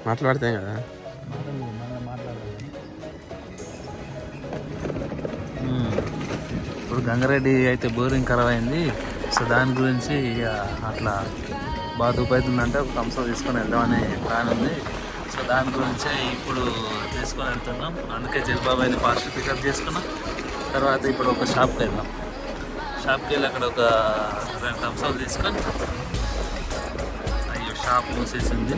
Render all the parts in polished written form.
మాట్లాడితే కదా మాట్లాడాలి. ఇప్పుడు గంగారెడ్డి అయితే బోరింగ్ ఖరాబ్ అయింది. సో దాని గురించి ఇక అట్లా బాగా దూపైతుందంటే ఒక థమ్స్అప్ తీసుకొని వెళ్దామని ప్లాన్ ఉంది. సో దాని గురించే ఇప్పుడు తీసుకొని వెళ్తున్నాం. అందుకే జల్బాబాయిని ఫాస్ట్ పికప్ చేసుకున్నాం. తర్వాత ఇప్పుడు ఒక షాప్కి వెళ్దాం. షాప్కి వెళ్ళి అక్కడ ఒక 2 థమ్స్అప్ తీసుకొని, అయ్యో షాప్ మూసేసింది.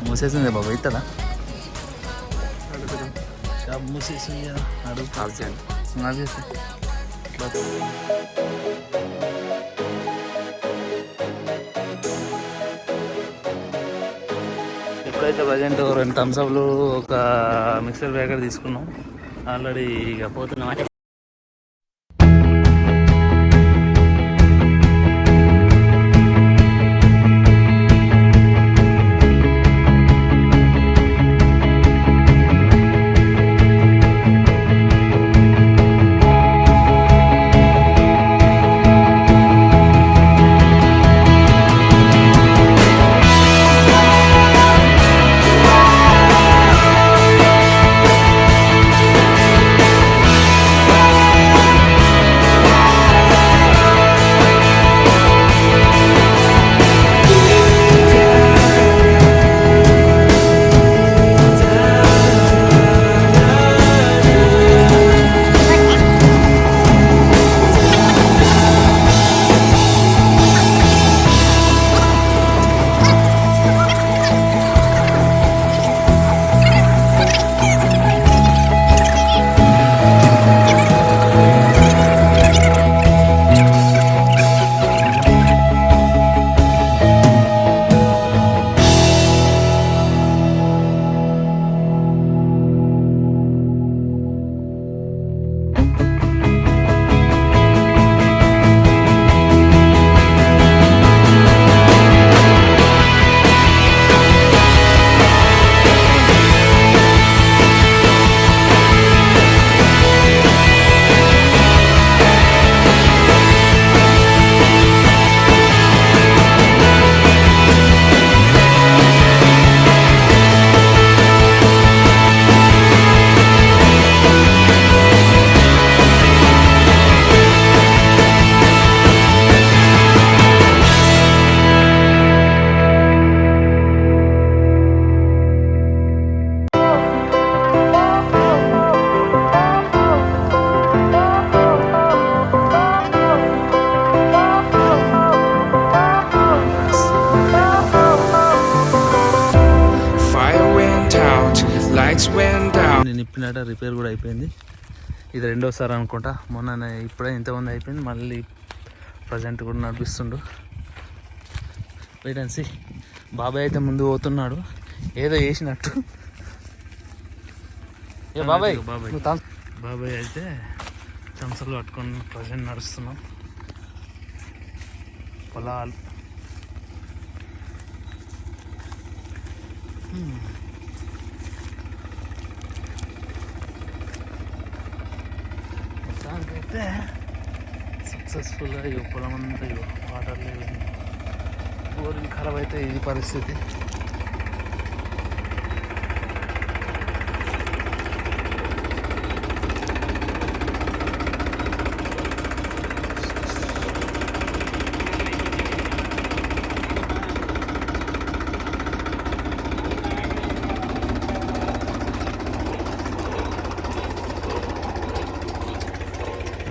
మూసేసింది బాబు, అవుతుందా? షాప్ మూసేసింది కదా, అడుగు ఆఫీస్. ఇప్పుడైతే ప్రజెంట్ 2 థమ్స్అప్లు ఒక మిక్సర్ ప్యాకెట్ తీసుకున్నాం. ఆల్రెడీ ఇక పోతున్నాం. నేను ఇప్పినట్ట రిపేర్ కూడా అయిపోయింది. ఇది 2వసారి అనుకుంటా. మొన్న ఇప్పుడే ఇంతమంది అయిపోయింది. మళ్ళీ ప్రజెంట్ కూడా నడిపిస్తుండు. Wait and see. బాబాయ్ అయితే ముందు పోతున్నాడు ఏదో చేసినట్టు. ఏ బాబాయ్ బాబాయ్ అయితే చెంచలు పట్టుకొని ప్రజెంట్ నడుస్తున్నాం. పొలాలు మొత్తానికైతే సక్సెస్ఫుల్గా పొలం అంతా వాటర్ లేదు. బోరింగ్ ఖరాబ్ అయితే ఇది పరిస్థితి.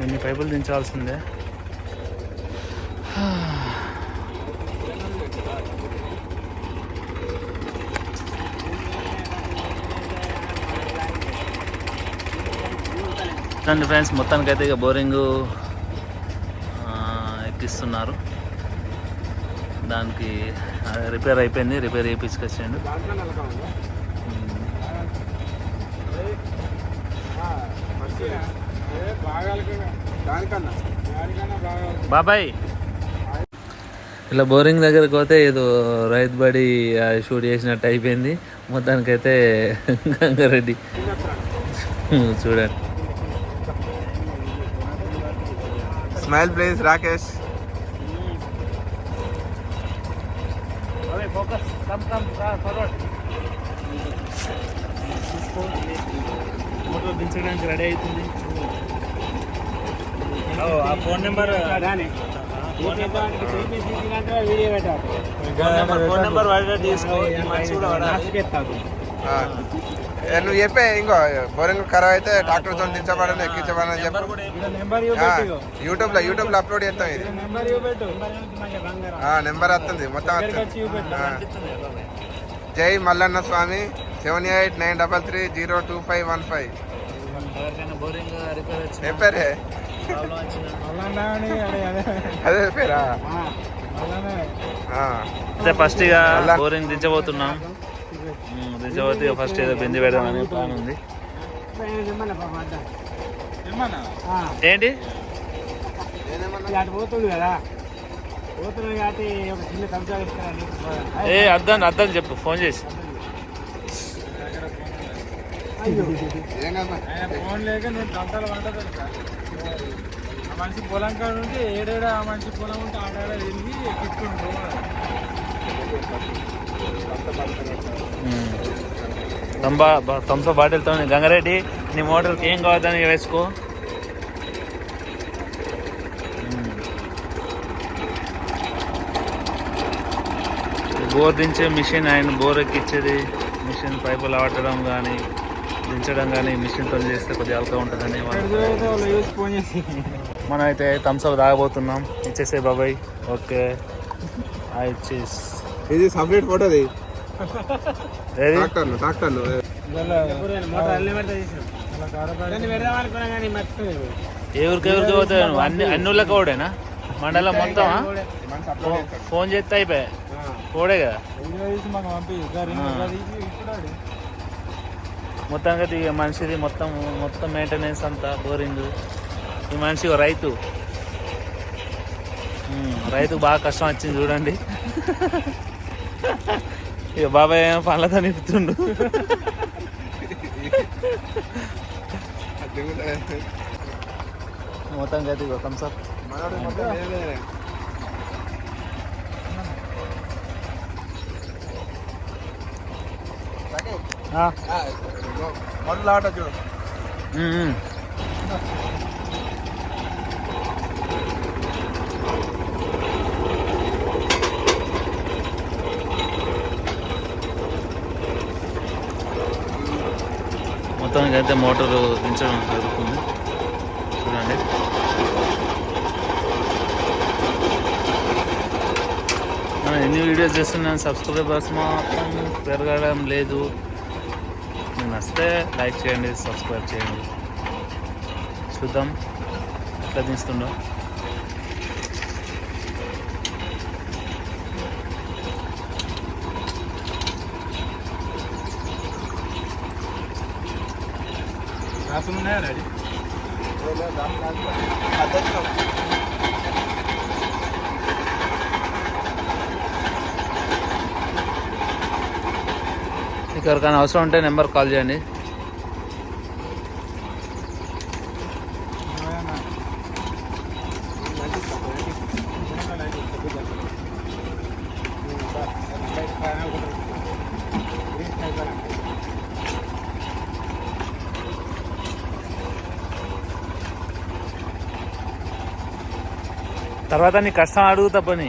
ఎన్ని పైపులు దించాల్సిందే. చూడండి ఫ్రెండ్స్, మొత్తానికైతే ఇక బోరింగ్ ఎక్కిస్తున్నారు. దానికి రిపేర్ అయిపోయింది, రిపేర్ చేయించుకొచ్చాడు. బాబాయ్ ఇలా బోరింగ్ దగ్గరకు పోతే ఏదో రైతు బడి షూట్ చేసినట్టు అయిపోయింది. మొత్తానికైతే గంగారెడ్డి చూడండి. Smile please Rakesh. Focus come forward. Motor దించడానికి రెడీ అవుతుంది. ఆ ఫోన్ నెంబర్ వీడియో పెట్టాలి. ఫోన్ నెంబర్ వాడేటట్టు తీసుకో. నువ్వు చెప్పే ఇంకో బోరింగ్ ఖరాబ్ అయితే ట్రాక్టర్తో దించబడని ఎక్కించబడని చెప్పి యూట్యూబ్లో అప్లోడ్ చేస్తాం. ఇది నెంబర్ వస్తుంది మొత్తం వస్తుంది. జై మల్లన్న స్వామి 7893302515. ఏం పేరే? అదే పేరా? ఫస్ట్ ఇక బోరింగ్ దించబోతున్నాం. దించబోతే ఫస్ట్ ఏదో బెంది పెడదామని ప్లాన్ ఉంది. ఏంటి పోతుంది కదా, పోతుంది కాబట్టి ఒక చిన్న కబ్జా ఇస్తారని. అద్దని చెప్పు ఫోన్ చేసి. ఫోన్ లేక నేను గంటలు వంట పెడతా. ఆ మనిషి పొలం కాడ ఉంటే ఏడేడా ఆ మనిషి పొలం ఉంటే ఆడాడ వెళ్ళి ఎక్కించుకుంటూ థమ్స్ అప్ బాటిల్తో గంగారెడ్డి నీ మోటార్కి ఏం కావద్దని వేసుకో. బోర్ దించే మిషన్, ఆయన బోర్ ఎక్కిచ్చేది మిషన్, పైపులు ఆడటం కానీ దించడం కానీ మిషన్తో చేస్తే కొద్దిగా అల్కా ఉంటుందని మనం అయితే థమ్స్ అప్ తాగబోతున్నాం. ఇచ్చేసే బాబాయ్. ఓకే ఇచ్చేసి ఇది సపరేట్ ఫోటోది. ఏ ఊరికి పోతావు? అన్ని ఊళ్ళకి ఓడేనా? మండలం మొత్తమా? ఫోన్ చేస్తే అయిపోయా ఓడే కదా. మొత్తంగా ఈ మనిషిది మొత్తం మెయింటెనెన్స్ అంతా బోరింగ్. ఈ మనిషి రైతుకు బాగా కష్టం వచ్చింది చూడండి. ఇక బాబాయ్ ఏమో పనులతో నిపుతుండు. మొత్తం కదా ఇక థమ్స్అప్. మొదలు ఆట చూడు. మొత్తానికి అయితే మోటారు దించడం జరుగుతుంది చూడండి. మనం ఎన్ని వీడియోస్ చేస్తున్నాను, సబ్స్క్రైబర్స్ మాత్రం పెరగడం లేదు. మీకు నచ్చితే లైక్ చేయండి, సబ్స్క్రైబ్ చేయండి. చూద్దాం ఎట్లా దించుతుండో. రెడీ ఎవరికైనా అవసరం ఉంటే నెంబర్ కాల్ చేయండి. తర్వాత నీ కష్టం అడుగుతా పని.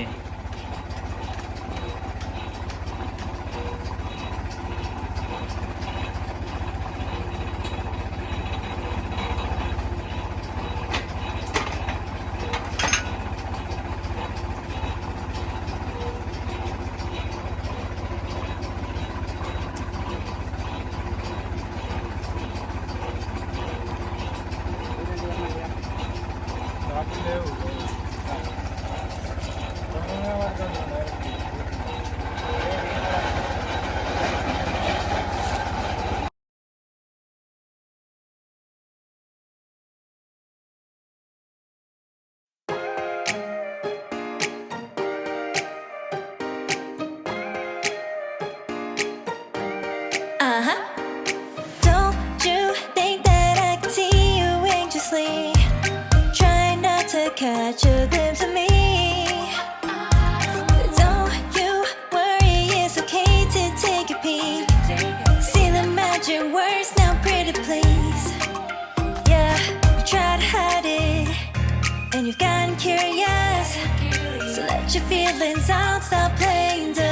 your feelings out, stop playing dumb.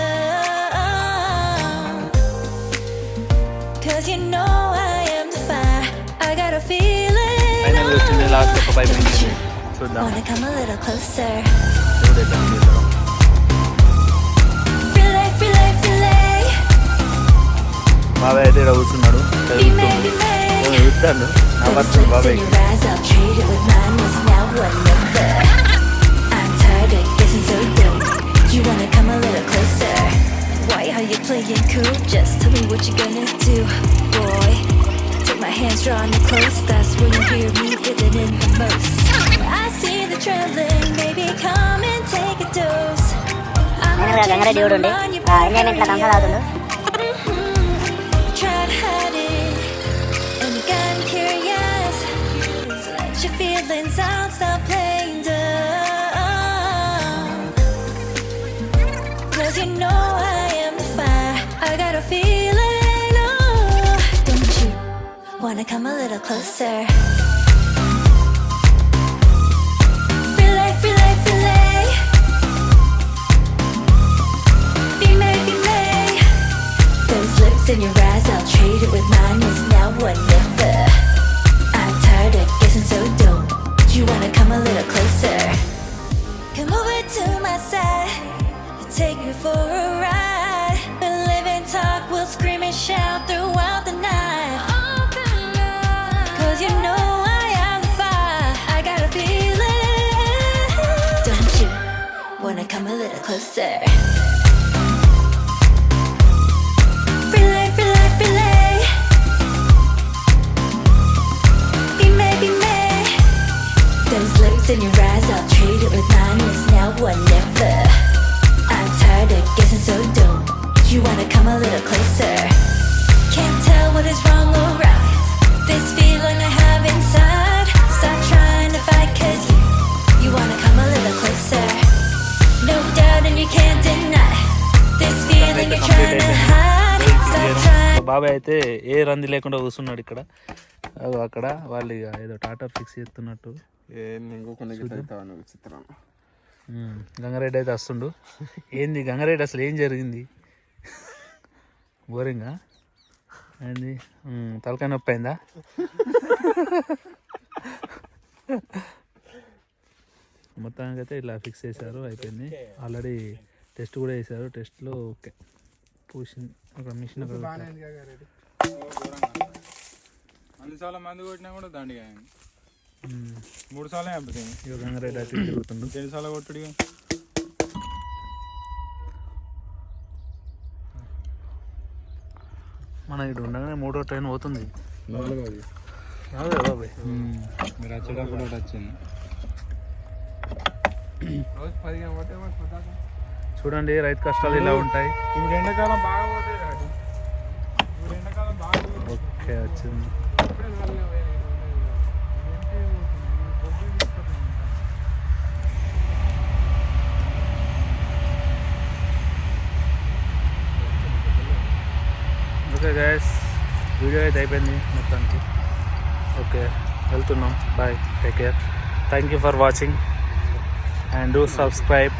Cause you know I am the fire, I got a feeling. Final వచ్చింది లాస్ట్ ఒక 5 మినిట్స్ చూద్దాం Wanna come a little closer. చూడేద్దాం చేద్దాం Relay, relay, relay. బాబాయ్ అయితే ఇక్కడ కూర్చున్నాడు Be made, be made. చూస్తాను నా Those వర్షం lips బాబాయ్ in your eyes, I'll trade it with mine. It's now or never. I'm tired of guessing so dumb. You wanna come a little closer? Why are you playing cool? Just tell me what you're gonna do, boy. Take my hands, draw me close. That's when you hear me feeling in the most. I see the trembling, baby, come and take a dose. I'm నేను కూడా గంగారెడ్డి కూడా ఉండి ఎంజాయ్మెంట్లో దంసలు అవుతుండు try to hide it, and you got curious. So let your feelings out, stop playing dumb. Cause you know I am the fire, I got a feeling. Oh, don't you wanna come a little closer? Relay, relay, relay. Be made, be made. Those lips in your eyes, I'll trade it with mine. It's now or never. I'm tired of guessing so dumb. You wanna come a little closer? Come over to my side, take me for a ride. We'll live and talk, we'll scream and shout throughout the night. Cause you know I am the fire, I got a feeling. Don't you wanna come a little closer? Relay, relay, relay. Be made, be made. Those lips in your eyes, I'll trade it with mine. It's now or never. I'm tired of guessing so dumb. You wanna come a little closer? Can't tell what is wrong or right. This feeling I have inside. Stop trying to fight, cause you wanna come a little closer. No doubt and you can't deny this feeling you're trying to hide. Stop trying. బాబాయ్ అయితే ఏ రంది లేకుండా కూర్చున్నాడు ఇక్కడ అగో అక్కడ వాళ్ళు ఇక ఏదో టాటా ఫిక్స్ చేస్తున్నట్టు ఇంకొన్ని విచిత్రం గంగారెడ్డి అయితే వస్తుండు ఏంది గంగారెడ్డి అసలు ఏం జరిగింది బోరింగా ఏంది తలకాయ నొప్పి అయిందా మొత్తానికి అయితే ఇలా ఫిక్స్ చేశారు అయిపోయింది ఆల్రెడీ టెస్ట్ కూడా చేశారు టెస్ట్లో ఓకే పూసింది అక్కడ మిషన్ అక్కడ అన్నిసార్లు మంది కొట్టినా కూడా దండిగా 3 సార్లు చంపుతాయి ఇక గంగారెడ్డి అయితే తిరుగుతుండు 2 సార్లు కొట్టుడిగా మన ఇక్కడ ఉండగానే 3వ ట్రైన్ పోతుంది 4వ అదే బాబాయ్ మీరు వచ్చేటప్పుడు ఒకటి వచ్చింది రోజు 10 కాబట్టి చూడండి రైతు కష్టాలు ఇలా ఉంటాయి ఇప్పుడు ఎండాకాలం బాగా పోతాయి కాబట్టి ఇప్పుడు ఎండాకాలం బాగా ఓకే వచ్చింది ఓకే గైస్ వీడియో అయితే అయిపోయింది మొత్తానికి ఓకే వెళ్తున్నాం bye take care thank you for watching and do subscribe